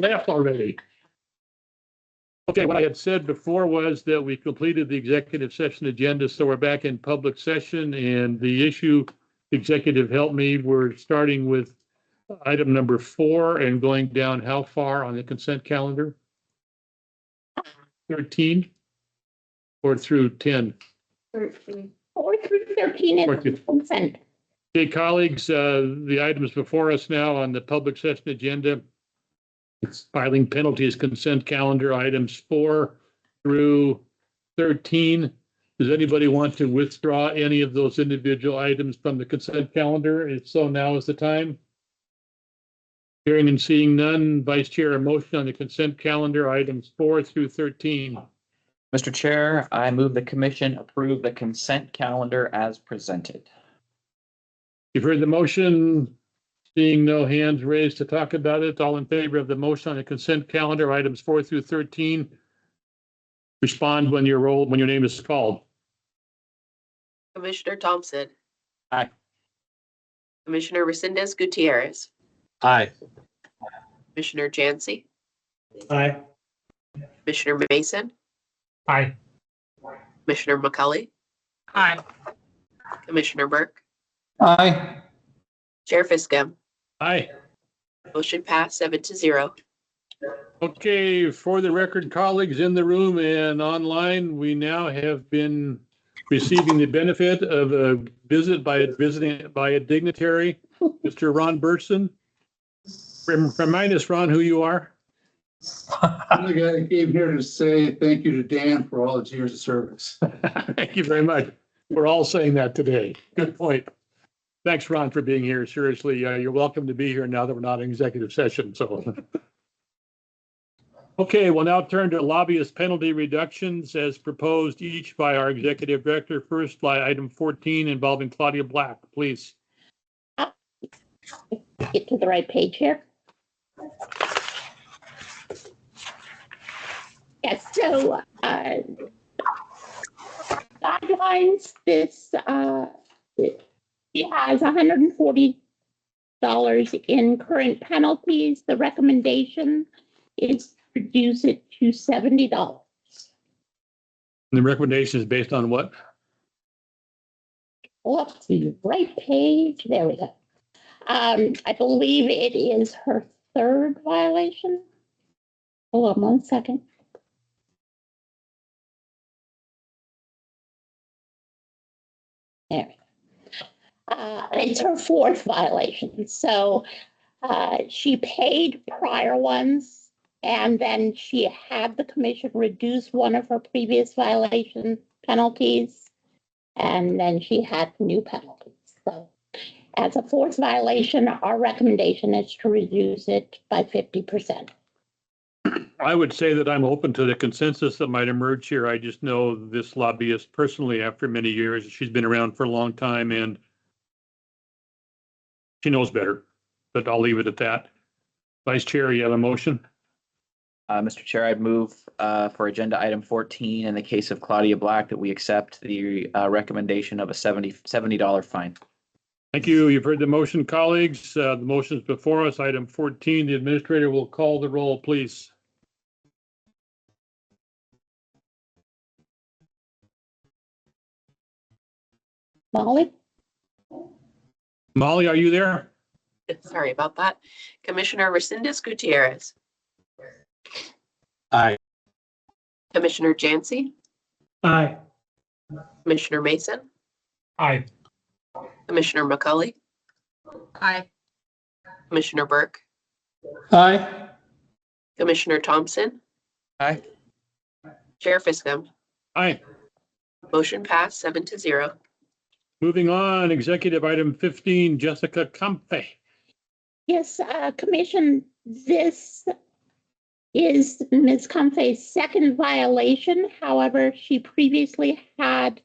left already. Okay, what I had said before was that we completed the executive session agenda, so we're back in public session, and the issue, executive help me, we're starting with item number 4 and going down how far on the consent calendar? 13 or through 10? 13. 4 through 13 is consent. Okay, colleagues, the items before us now on the public session agenda. It's filing penalties, consent calendar, items 4 through 13. Does anybody want to withdraw any of those individual items from the consent calendar? If so, now is the time. Hearing and seeing none, Vice Chair, a motion on the consent calendar, items 4 through 13. Mr. Chair, I move the commission approve the consent calendar as presented. You've heard the motion. Seeing no hands raised to talk about it, all in favor of the motion on the consent calendar, items 4 through 13, respond when your name is called. Commissioner Thompson. Aye. Commissioner Resendez Gutierrez. Aye. Commissioner Jancy. Aye. Commissioner Mason. Aye. Commissioner McCulley. Aye. Commissioner Burke. Aye. Chair Fiscom. Aye. Motion passed 7-0. Okay, for the record, colleagues in the room and online, we now have been receiving the benefit of a visit by a dignitary, Mr. Ron Burson. Remind us, Ron, who you are. I'm the guy that came here to say thank you to Dan for all his years of service. Thank you very much. We're all saying that today. Good point. Thanks, Ron, for being here. Seriously, you're welcome to be here now that we're not in executive session. So, okay, we'll now turn to lobbyist penalty reductions as proposed each by our executive director. First, by item 14 involving Claudia Black, please. Get to the right page here. Yes, so guidelines, this it has $140 in current penalties. The recommendation is to reduce it to $70. The recommendation is based on what? Let's see, right page. There we go. I believe it is her 3rd violation. Hold on 1 second. There we go. It's her 4th violation. So she paid prior ones, and then she had the commission reduce one of her previous violation penalties, and then she had new penalties. So as a 4th violation, our recommendation is to reduce it by 50%. I would say that I'm open to the consensus that might emerge here. I just know this lobbyist personally after many years. She's been around for a long time and she knows better, but I'll leave it at that. Vice Chair, you have a motion? Mr. Chair, I'd move for agenda item 14 in the case of Claudia Black that we accept the recommendation of a $70 fine. Thank you. You've heard the motion, colleagues. The motion is before us. Item 14, the administrator will call the roll, please. Molly? Molly, are you there? Sorry about that. Commissioner Resendez Gutierrez. Aye. Commissioner Jancy. Aye. Commissioner Mason. Aye. Commissioner McCulley. Aye. Commissioner Burke. Aye. Commissioner Thompson. Aye. Chair Fiscom. Aye. Motion passed 7-0. Moving on, executive item 15, Jessica Comfey. Yes, Commission, this is Ms. Comfey's 2nd violation. However, she previously had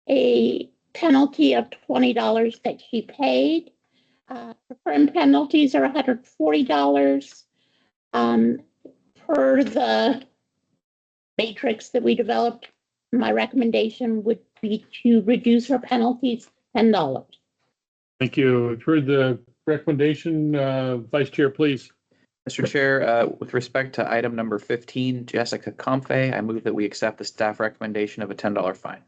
a penalty of $20 that she paid. Her current penalties are $140. Per the matrix that we developed, my recommendation would be to reduce her penalties $10. Thank you. You've heard the recommendation. Vice Chair, please. Mr. Chair, with respect to item number 15, Jessica Comfey, I move that we accept the staff recommendation of a $10 fine.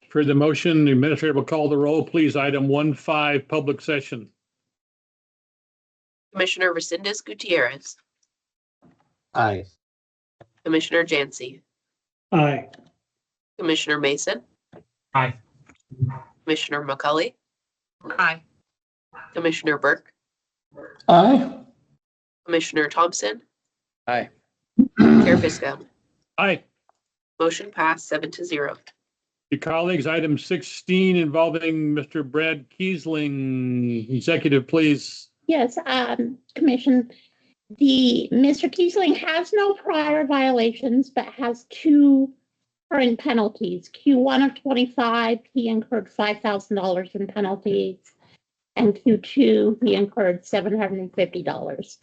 For the motion, the administrator will call the roll. Please, item 1.5, public session. Commissioner Resendez Gutierrez, Aye. Commissioner Jancy, Aye. Commissioner Mason, Aye. Commissioner McCully, Aye. Commissioner Burke, Aye. Commissioner Thompson, Aye. Chair Fiscom. Aye. Motion passed 7-0. Your colleagues, item 16 involving Mr. Brad Kiesling, executive, please. Yes, Commission, Mr. Kiesling has no prior violations, but has two current penalties. Q1 of 25, he incurred $5,000 in penalties, and Q2, he incurred $750.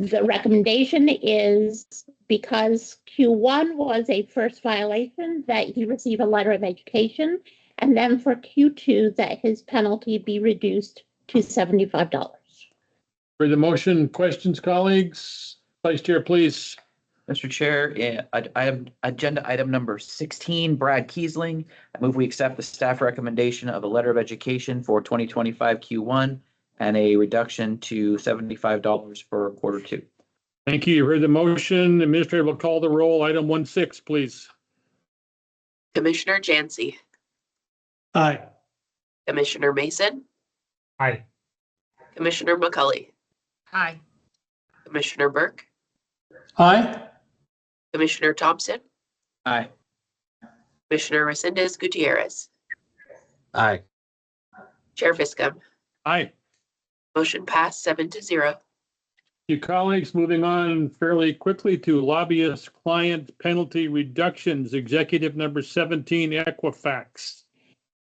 The recommendation is, because Q1 was a first violation, that he receive a letter of education, and then for Q2, that his penalty be reduced to $75. For the motion, questions, colleagues? Vice Chair, please. Mr. Chair, I have agenda item number 16, Brad Kiesling. I move we accept the staff recommendation of a letter of education for 2025 Q1 and a reduction to $75 for quarter 2. Thank you. You heard the motion. The administrator will call the roll. Item 1.6, please. Commissioner Jancy, Aye. Commissioner Mason, Aye. Commissioner McCully, Aye. Commissioner Burke, Aye. Commissioner Thompson, Aye. Commissioner Resendez Gutierrez, Aye. Chair Fiscom. Aye. Motion passed 7-0. You colleagues, moving on fairly quickly to lobbyist client penalty reductions, executive number 17, Equifax.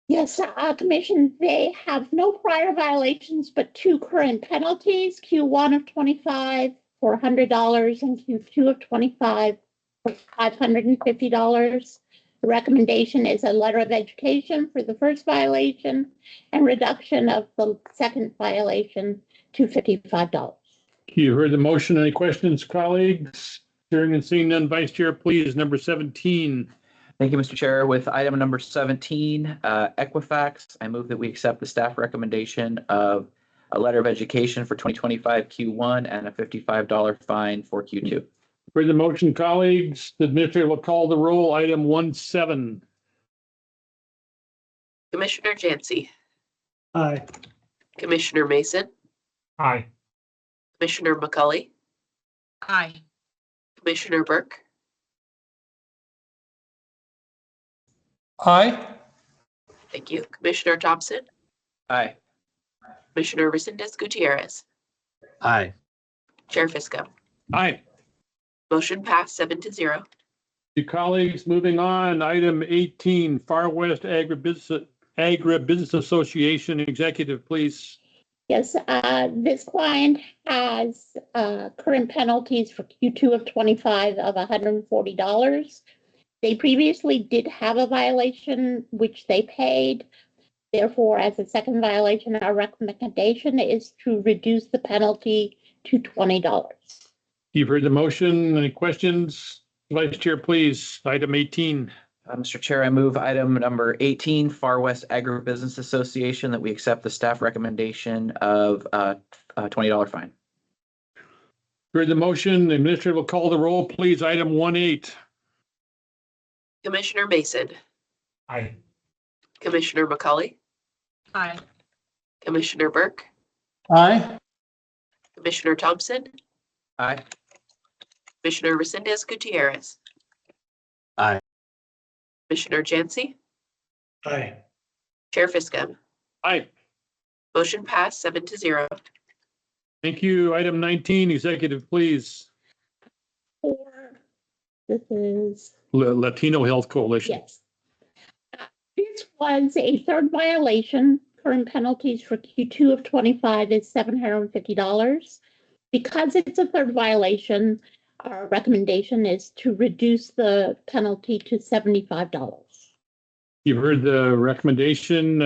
Yes, Commission, they have no prior violations, but two current penalties, Q1 of 25 for $100 and Q2 of 25 for $550. The recommendation is a letter of education for the first violation and reduction of the second violation to $55. You heard the motion. Any questions, colleagues? Hearing and seeing none, Vice Chair, please, number 17. Thank you, Mr. Chair. With item number 17, Equifax, I move that we accept the staff recommendation of a letter of education for 2025 Q1 and a $55 fine for Q2. For the motion, colleagues, the administrator will call the roll. Item 1.7. Commissioner Jancy, Aye. Commissioner Mason, Aye. Commissioner McCully, Aye. Commissioner Burke, Aye. thank you, Commissioner Thompson, Aye. Commissioner Resendez Gutierrez, Aye. Chair Fiscom. Aye. Motion passed 7-0. You colleagues, moving on, item 18, Far West Agribusiness Association executive, please. Yes, this client has current penalties for Q2 of 25 of $140. They previously did have a violation, which they paid. Therefore, as a second violation, our recommendation is to reduce the penalty to $20. You've heard the motion. Any questions? Vice Chair, please. Item 18. Mr. Chair, I move item number 18, Far West Agribusiness Association, that we accept the staff recommendation of a $20 fine. Heard the motion. The administrator will call the roll, please. Item 1.8. Commissioner Mason, Aye. Commissioner McCully, Aye. Commissioner Burke, Aye. Commissioner Thompson, Aye. Commissioner Resendez Gutierrez. Aye. Commissioner Jancy, Aye. Chair Fiscom. Aye. Motion passed 7-0. Thank you. Item 19, executive, please. This is Latino Health Coalition. Yes. This was a third violation. Current penalties for Q2 of 25 is $750. Because it's a third violation, our recommendation is to reduce the penalty to $75. You've heard the recommendation.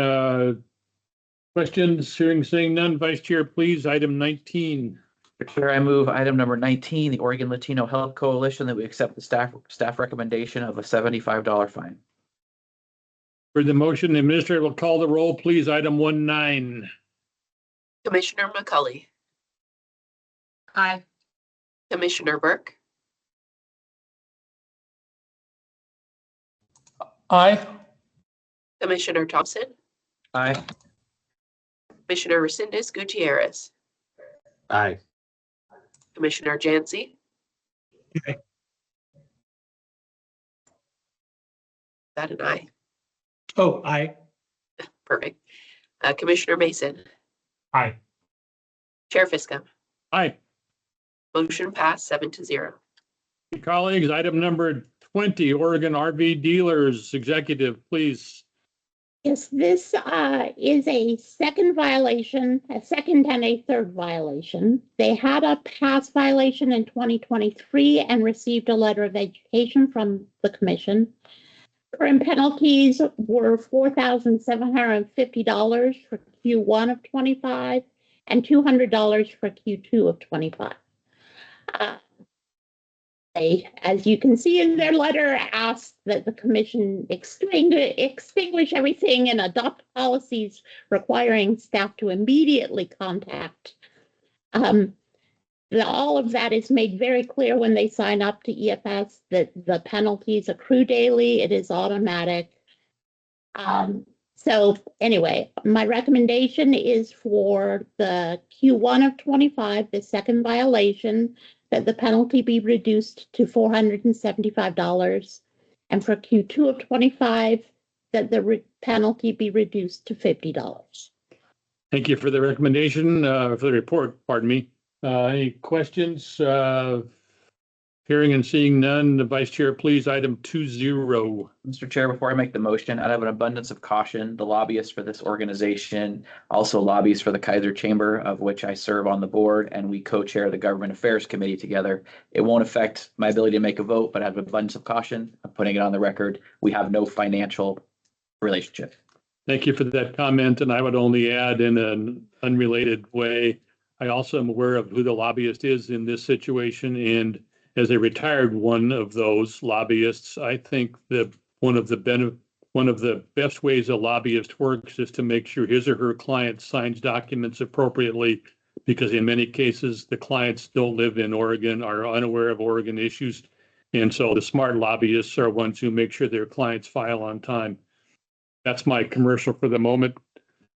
Questions? Hearing, seeing none. Vice Chair, please. Item 19. Mr. Chair, I move item number 19, the Oregon Latino Health Coalition, that we accept the staff recommendation of a $75 fine. For the motion, the administrator will call the roll, please. Item 19. Commissioner McCully, Aye. Commissioner Burke, Aye. Commissioner Thompson, Aye. Commissioner Resendez Gutierrez, Aye. Commissioner Jancy. Aye. That an aye. Oh, aye. Perfect. Commissioner Mason, Aye. Chair Fiscum. Aye. Motion passed 7-0. Colleagues, item number 20, Oregon RV Dealers Executive, please. Yes, this is a second violation, a second and a third violation. They had a past violation in 2023 and received a letter of education from the commission. Current penalties were $4,750 for Q1 of 25 and $200 for Q2 of 25. They, as you can see in their letter, asked that the commission extinguish everything and adopt policies requiring staff to immediately contact. All of that is made very clear when they sign up to EFS, that the penalties accrue daily. It is automatic. So anyway, my recommendation is for the Q1 of 25, the second violation, that the penalty be reduced to $475, and for Q2 of 25, that the penalty be reduced to $50. Thank you for the recommendation, for the report, pardon me. Any questions? Hearing and seeing none, the Vice Chair, please. Item 20. Mr. Chair, before I make the motion, out of an abundance of caution, the lobbyist for this organization also lobbies for the Kaiser Chamber, of which I serve on the board, and we co-chair the Government Affairs Committee together. It won't affect my ability to make a vote, but out of abundance of caution, I'm putting it on the record. We have no financial relationship. Thank you for that comment, and I would only add in an unrelated way, I also am aware of who the lobbyist is in this situation, and as a retired one of those lobbyists, I think that one of the best ways a lobbyist works is to make sure his or her client signs documents appropriately, because in many cases, the clients don't live in Oregon, are unaware of Oregon issues. And so the smart lobbyists are ones who make sure their clients file on time. That's my commercial for the moment.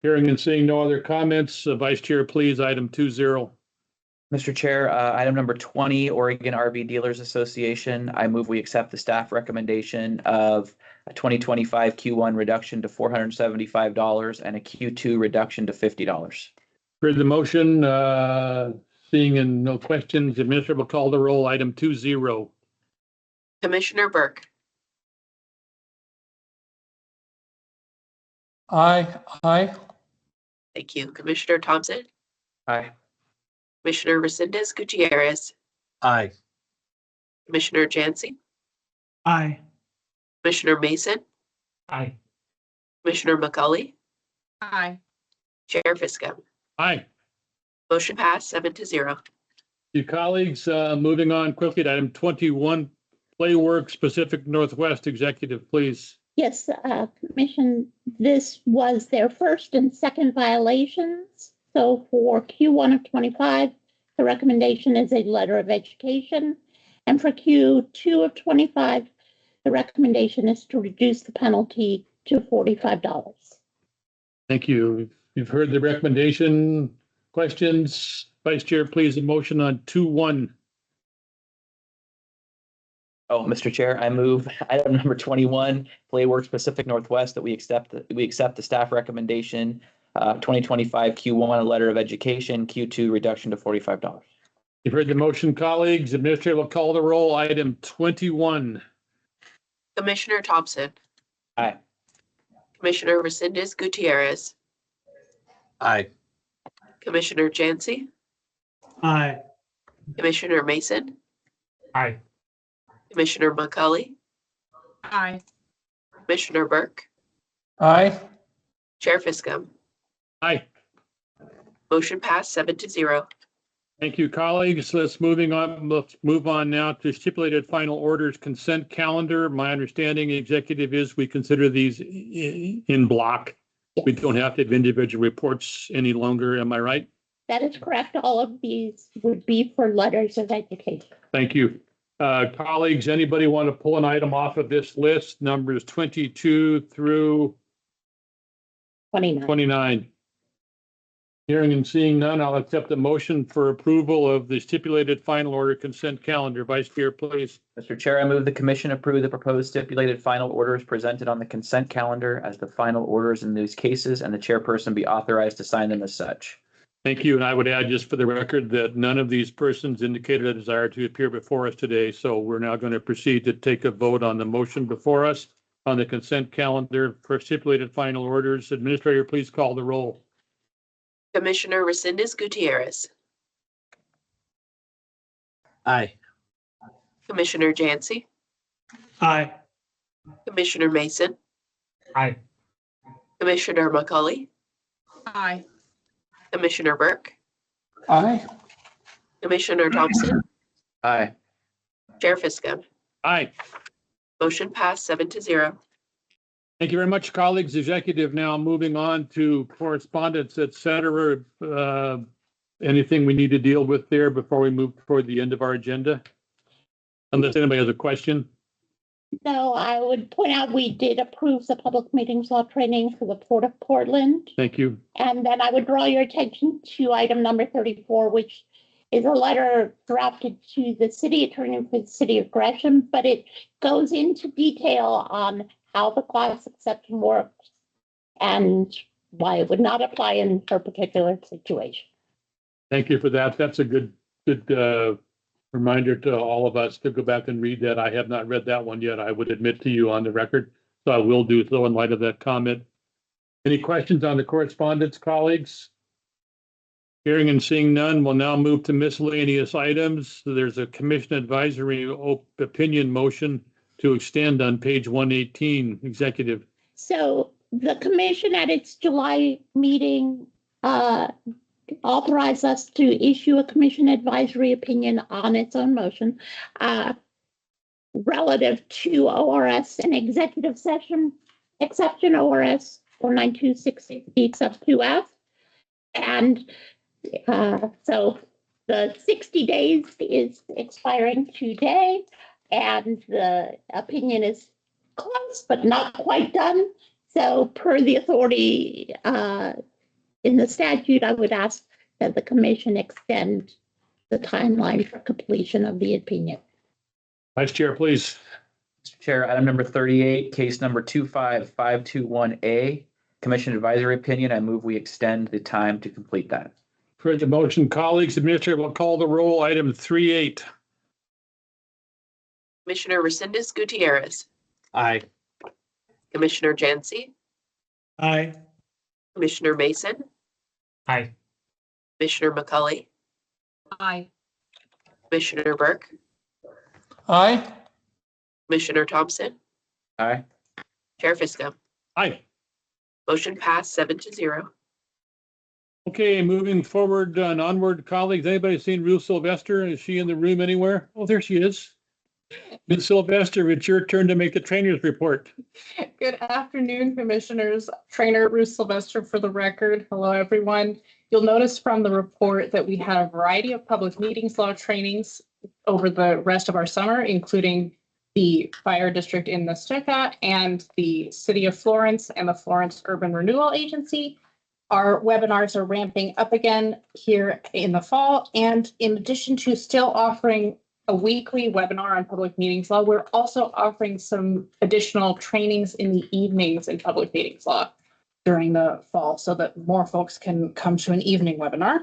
Hearing and seeing no other comments, Vice Chair, please. Item 20. Mr. Chair, item number 20, Oregon RV Dealers Association. I move we accept the staff recommendation of a 2025 Q1 reduction to $475 and a Q2 reduction to $50. For the motion, seeing and no questions, the administrator will call the roll. Item 20. Commissioner Burke, Aye. Aye. thank you. Commissioner Thompson, Aye. Commissioner Resendez Gutierrez, Aye. Commissioner Jancy, Aye. Commissioner Mason, Aye. Commissioner McCully, Aye. Chair Fiscum. Aye. Motion passed 7-0. You colleagues, moving on quickly to item 21, Playworks Pacific Northwest Executive, please. Yes, Commission, this was their first and second violations. So for Q1 of 25, the recommendation is a letter of education. And for Q2 of 25, the recommendation is to reduce the penalty to $45. Thank you. You've heard the recommendation. Questions? Vice Chair, please, a motion on 21. Oh, Mr. Chair, I move item number 21, Playworks Pacific Northwest, that we accept the staff recommendation, 2025 Q1, a letter of education, Q2 reduction to $45. You've heard the motion, colleagues. Administrator will call the roll. Item 21. Commissioner Thompson, Aye. Commissioner Resendez Gutierrez, Aye. Commissioner Jancy, Aye. Commissioner Mason, Aye. Commissioner McCully, Aye. Commissioner Burke, Aye. Chair Fiscum. Aye. Motion passed 7-0. Thank you, colleagues. Let's move on now to stipulated final orders consent calendar. My understanding, executive, is we consider these in block. We don't have to have individual reports any longer. Am I right? That is correct. All of these would be for letters of education. Thank you. Colleagues, anybody want to pull an item off of this list, numbers 22 through 29. 29? Hearing and seeing none, I'll accept the motion for approval of the stipulated final order consent calendar. Vice Chair, please. Mr. Chair, I move the commission approve the proposed stipulated final orders presented on the consent calendar as the final orders in these cases, and the chairperson be authorized to sign them as such. Thank you. And I would add just for the record that none of these persons indicated a desire to appear before us today. So we're now going to proceed to take a vote on the motion before us on the consent calendar for stipulated final orders. Administrator, please call the roll. Commissioner Resendez Gutierrez, Aye. Commissioner Jancy, Aye. Commissioner Mason, Aye. Commissioner McCauley, Aye. Commissioner Burke, Aye. Commissioner Thompson, Aye. Chair Fiskum. Aye. Motion passed 7-0. Thank you very much, colleagues. Executive, now moving on to correspondence, et cetera. Anything we need to deal with there before we move toward the end of our agenda? Unless anybody has a question. No, I would point out we did approve the public meetings law training for the Port of Portland. Thank you. And then I would draw your attention to item number 34, which is a letter drafted to the city attorney for the city of Gresham, but it goes into detail on how the class exception works and why it would not apply in her particular situation. Thank you for that. That's a good reminder to all of us to go back and read that. I have not read that one yet. I would admit to you on the record, so I will do so in light of that comment. Any questions on the correspondence, colleagues? Hearing and seeing none, we'll now move to miscellaneous items. There's a commission advisory opinion motion to extend on page 118, executive. So the commission at its July meeting authorized us to issue a commission advisory opinion on its own motion relative to ORS and executive session exception ORS 49260 sub 2F. And so the 60 days is expiring today, and the opinion is close but not quite done. So per the authority in the statute, I would ask that the commission extend the timeline for completion of the opinion. Vice Chair, please. Mr. Chair, item number 38, case number 25521A, commission advisory opinion. I move we extend the time to complete that. For the motion, colleagues, administrator will call the roll. Item 38. Commissioner Resendez Gutierrez, Aye. Commissioner Jancy, Aye. Commissioner Mason, Aye. Commissioner McCauley, Aye. Commissioner Burke, Aye. Commissioner Thompson, Aye. Chair Fiskum. Aye. Motion passed 7-0. Okay, moving forward and onward, colleagues. Anybody seen Ruth Sylvester? Is she in the room anywhere? Oh, there she is. Ms. Sylvester, it's your turn to make the trainer's report. Good afternoon, Commissioners. Trainer Ruth Sylvester for the record. Hello, everyone. You'll notice from the report that we had a variety of public meetings law trainings over the rest of our summer, including the fire district in Nestucca and the City of Florence and the Florence Urban Renewal Agency. Our webinars are ramping up again here in the fall. And in addition to still offering a weekly webinar on public meetings law, we're also offering some additional trainings in the evenings in public meetings law during the fall so that more folks can come to an evening webinar.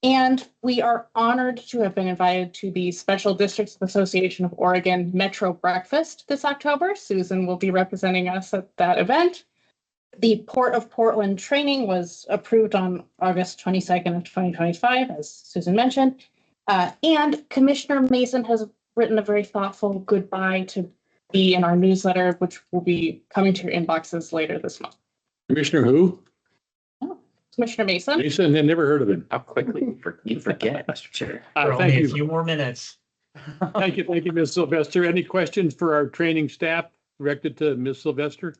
And we are honored to have been invited to the Special Districts Association of Oregon Metro Breakfast this October. Susan will be representing us at that event. The Port of Portland training was approved on August 22nd of 2025, as Susan mentioned. And Commissioner Mason has written a very thoughtful goodbye to be in our newsletter, which will be coming to your inboxes later this month. Commissioner who? Commissioner Mason, Jason, I never heard of him. How quickly you forget, Mr. Chair. For Thank only a you. few more minutes. Thank you, Ms. Sylvester. Any questions for our training staff directed to Ms. Sylvester?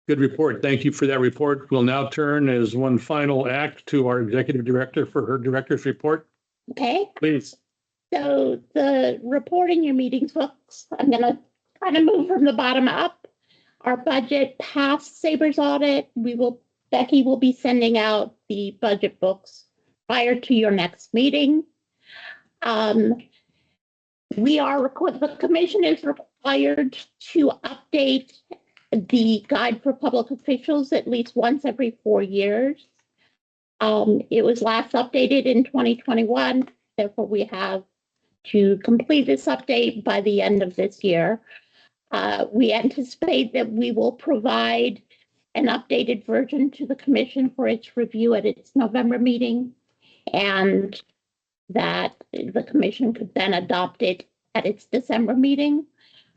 Good report. Thank you for that report. We'll now turn as one final act to our executive director for her director's report. Okay, Please. so the report in your meetings books, I'm gonna kind of move from the bottom up. Our budget passed Saber's audit. Becky will be sending out the budget books prior to your next meeting. The commission is required to update the guide for public officials at least once every 4 years. It was last updated in 2021, therefore we have to complete this update by the end of this year. We anticipate that we will provide an updated version to the commission for its review at its November meeting, and that the commission could then adopt it at its December meeting.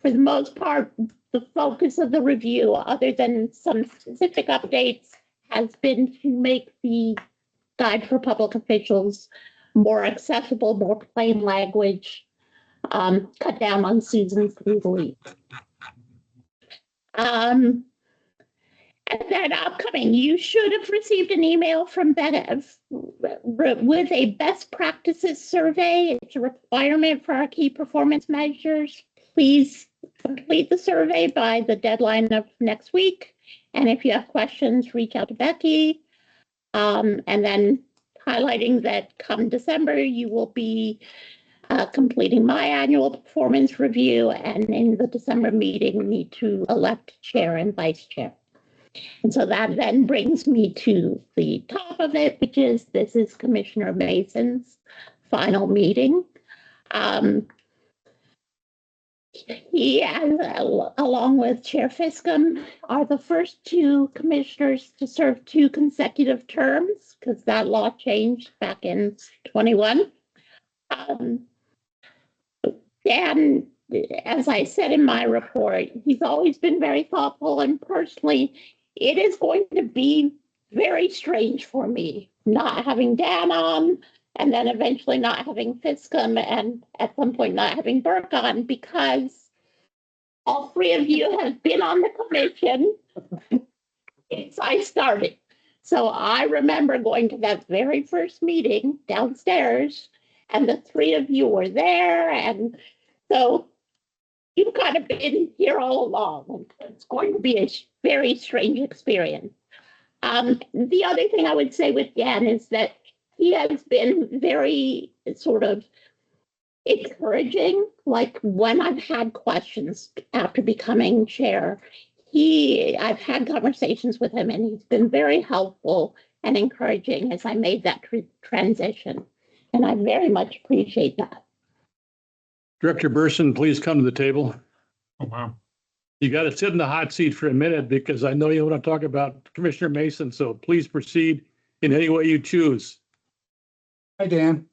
For the most part, the focus of the review, other than some specific updates, has been to make the guide for public officials more accessible, more plain language, cut down on Susan's legalese. And then upcoming, you should have received an email from Bev with a best practices survey. It's a requirement for our key performance measures. Please complete the survey by the deadline of next week. And if you have questions, reach out to Becky. And then highlighting that come December, you will be completing my annual performance review, and in the December meeting, need to elect chair and vice chair. And so that then brings me to the top of it, which is this is Commissioner Mason's final meeting. He, along with Chair Fiscom, are the first two commissioners to serve 2 consecutive terms, because that law changed back in 21. Dan, as I said in my report, he's always been very thoughtful, and personally, it is going to be very strange for me not having Dan on, and then eventually not having Fiscom, and at some point not having Burke on, because all 3 of you have been on the commission since I started. So I remember going to that very first meeting downstairs, and the 3 of you were there, and so you've kind of been here all along. It's going to be a very strange experience. The other thing I would say with Dan is that he has been very sort of encouraging. Like when I've had questions after becoming chair, I've had conversations with him, and he's been very helpful and encouraging as I made that transition. And I very much appreciate that. Director Burson, please come to the table. Oh, wow. You got to sit in the hot seat for a minute because I know you want to talk about Commissioner Mason, so please proceed in any way you choose. Hi, Dan.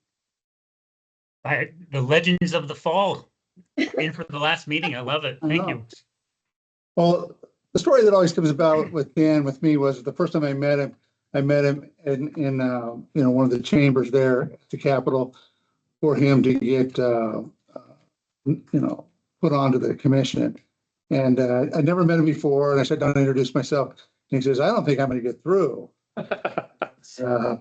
The Legends of the Fall in for the last meeting. I love it. Thank you. Well, the story that always comes about with Dan, with me, was the first time I met him in one of the chambers there at the Capitol for him to get put onto the commission. And I'd never met him before, and I sat down and introduced myself. And he says, "I don't think I'm going to get through.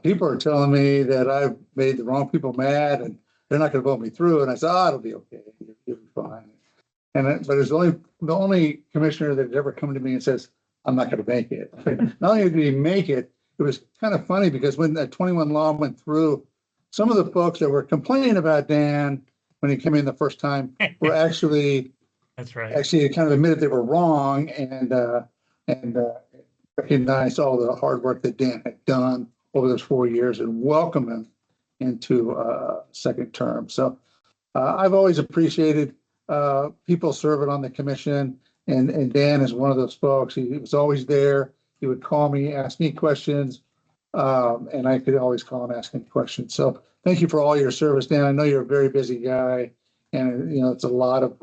People are telling me that I've made the wrong people mad, and they're not going to vote me through." And I said, "It'll be okay. You'll be fine." But it's the only commissioner that had ever come to me and says, "I'm not going to make it." Not only did he make it, it was kind of funny because when that 21 law went through, some of the folks that were complaining about Dan when he came in the first time were actually kind of admitted they were wrong and recognized all the hard work that Dan had done over those 4 years and welcomed him into second term. So I've always appreciated people serving on the commission, and Dan is one of those folks. He was always there. He would call me, ask me questions, and I could always call him, ask him questions. So thank you for all your service, Dan. I know you're a very busy guy, and it's a lot of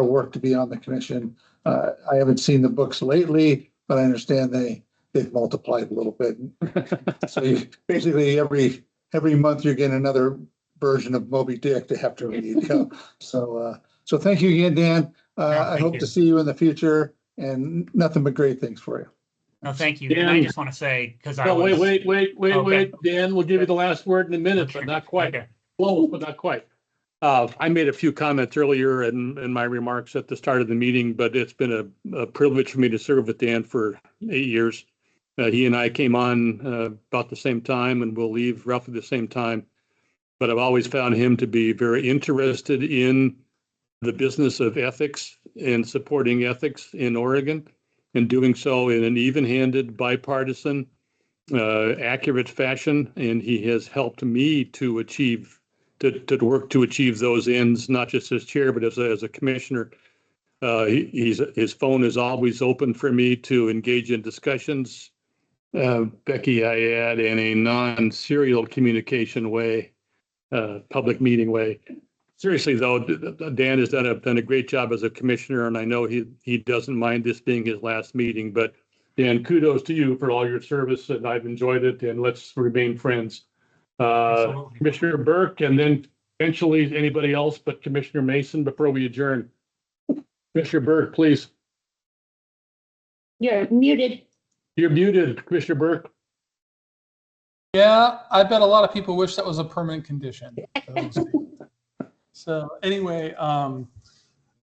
work to be on the commission. I haven't seen the books lately, but I understand they they've multiplied a little bit. So you basically every month you're getting another version of Moby Dick to have to read. You know? So thank you again, Dan. I thank hope you. to see you in the future, and nothing but great things for you. No, thank you. And I just want to say, because I No, was. wait. Dan, we'll give you the last word in a minute, but not quite. Okay. Close, but not quite. I made a few comments earlier in my remarks at the start of the meeting, but it's been a privilege for me to serve with Dan for 8 years. He and I came on about the same time, and we'll leave roughly the same time. But I've always found him to be very interested in the business of ethics and supporting ethics in Oregon, and doing so in an even-handed, bipartisan, accurate fashion. And he has helped me to work to achieve those ends, not just as chair, but as a commissioner. His phone is always open for me to engage in discussions. Becky, I add, in a non-serial communication way, public meeting way. Seriously, though, Dan has done a great job as a commissioner, and I know he doesn't mind this being his last meeting. But Dan, kudos to you for all your service, and I've enjoyed it. And let's remain friends. Absolutely. Commissioner Burke, and then eventually anybody else but Commissioner Mason before we adjourn. Commissioner Burke, please. You're muted. You're muted, Commissioner Burke. Yeah, I bet a lot of people wish that was a permanent condition. So anyway,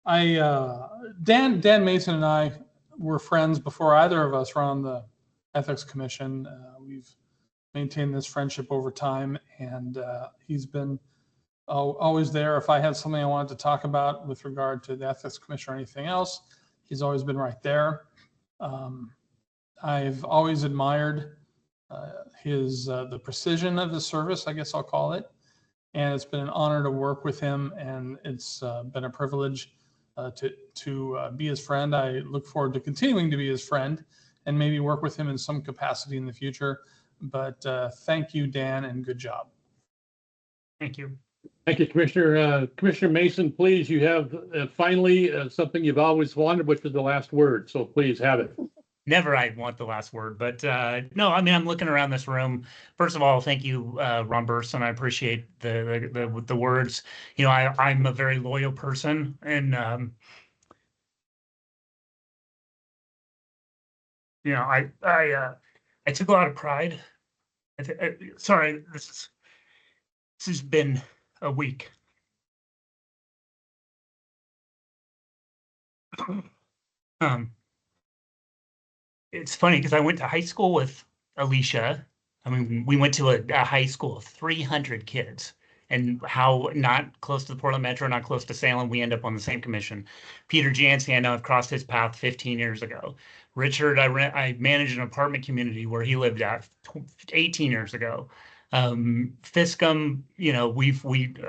Dan Mason and I were friends before either of us were on the Ethics Commission. We've maintained this friendship over time, and he's been always there. If I had something I wanted to talk about with regard to the Ethics Commission or anything else, he's always been right there. I've always admired the precision of his service, I guess I'll call it. And it's been an honor to work with him, and it's been a privilege to be his friend. I look forward to continuing to be his friend and maybe work with him in some capacity in the future. But thank you, Dan, and good job. Thank you. Thank you, Commissioner. Commissioner Mason, please, you have finally something you've always wanted, which is the last word. So please have it. Never I want the last word, but no, I mean, I'm looking around this room. First of all, thank you, Ron Burson. I appreciate the words. You know, I'm a very loyal person, and you know, I took a lot of pride. Sorry, this has been a week. It's funny because I went to high school with Alicia. I mean, we went to a high school of 300 kids, and how not close to the Portland Metro, not close to Salem, we end up on the same commission. Peter Jancy, I know I've crossed his path 15 years ago. Richard, I managed an apartment community where he lived at 18 years ago. Fiscum, you know,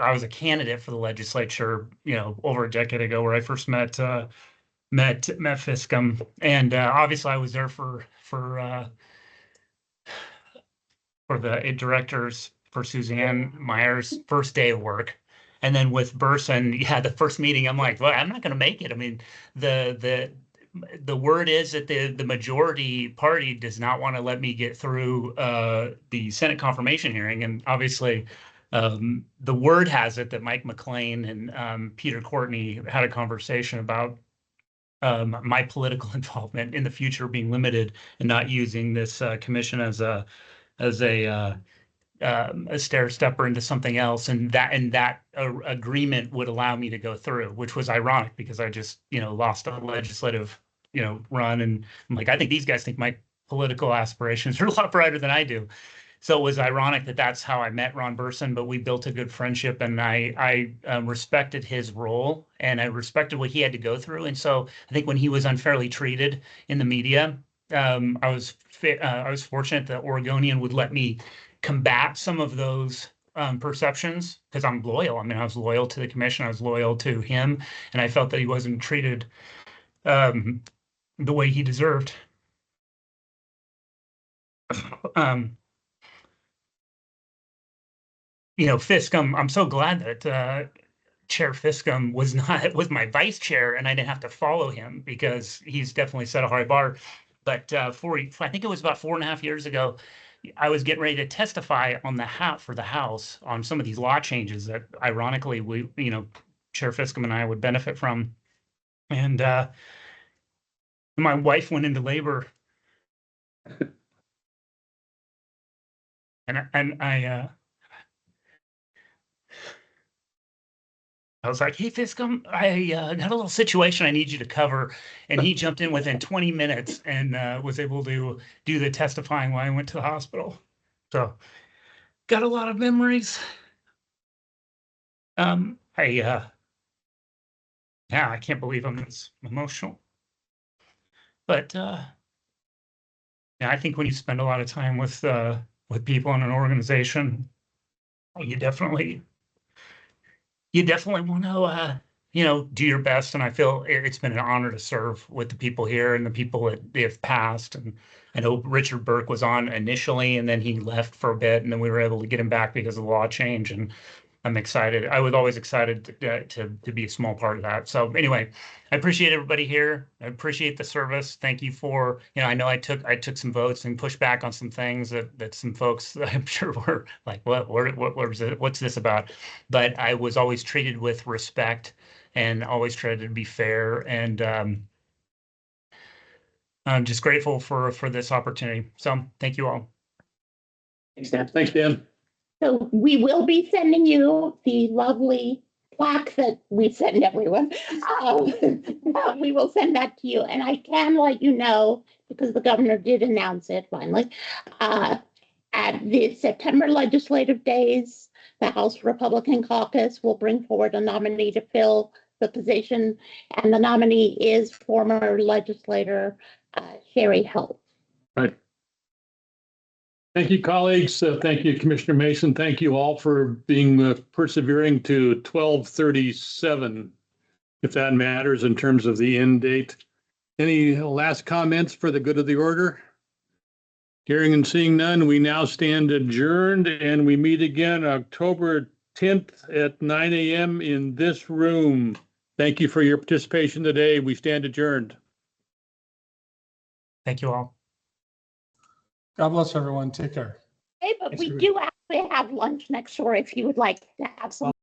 I was a candidate for the legislature, you know, over a decade ago, where I first met Fiscum, and obviously I was there for the directors for Suzanne Meyer's first day of work. And then with Burson, yeah, the first meeting, I'm like, well, I'm not going to make it. I mean, the word is that the majority party does not want to let me get through the Senate confirmation hearing. And obviously, the word has it that Mike McLean and Peter Courtney had a conversation about my political involvement in the future being limited and not using this commission as a stair stepper into something else, and that agreement would allow me to go through, which was ironic because I just, you know, lost a legislative, you know, run, and I'm like, I think these guys think my political aspirations are a lot brighter than I do. So it was ironic that that's how I met Ron Burson, but we built a good friendship, and I respected his role, and I respected what he had to go through. And so I think when he was unfairly treated in the media, I was fortunate that Oregonian would let me combat some of those perceptions, because I'm loyal. I mean, I was loyal to the commission. I was loyal to him, and I felt that he wasn't treated the way he deserved. You know, Fiscum, I'm so glad that Chair Fiscum was my vice chair, and I didn't have to follow him, because he's definitely set a high bar. But I think it was about 4.5 years ago, I was getting ready to testify on for the House on some of these law changes that ironically Chair Fiscom and I would benefit from. And my wife went into labor. And I was like, hey, Fiscom, I got a little situation I need you to cover. And he jumped in within 20 minutes and was able to do the testifying while I went to the hospital. So got a lot of memories. Yeah, I can't believe I'm this emotional. But yeah, I think when you spend a lot of time with people in an organization, you definitely want to do your best. And I feel it's been an honor to serve with the people here and the people that have passed. And I know Richard Burke was on initially, and then he left for a bit, and then we were able to get him back because of the law change. And I'm excited. I was always excited to be a small part of that. So anyway, I appreciate everybody here. I appreciate the service. Thank you for, I know I took some votes and pushed back on some things that some folks I'm sure were like, what's this about? But I was always treated with respect and always tried to be fair. And I'm just grateful for this opportunity. So thank you all. Thanks, Dan. Thanks, Dan. So we will be sending you the lovely plaque that we send everyone. We will send that to you. And I can let you know, because the governor did announce it finally, at the September legislative days, the House Republican caucus will bring forward a nominee to fill the position. And the nominee is former legislator Sherry Holt. Right. Thank you, colleagues. Thank you, Commissioner Mason. Thank you all for being persevering to 12:37, if that matters in terms of the end date. Any last comments for the good of the order? Hearing and seeing none, we now stand adjourned, and we meet again October 10th at 9 a.m. in this room. Thank you for your participation today. We stand adjourned. Thank you all. God bless everyone. Take care. Hey, but we do actually have lunch next door if you would like to have some.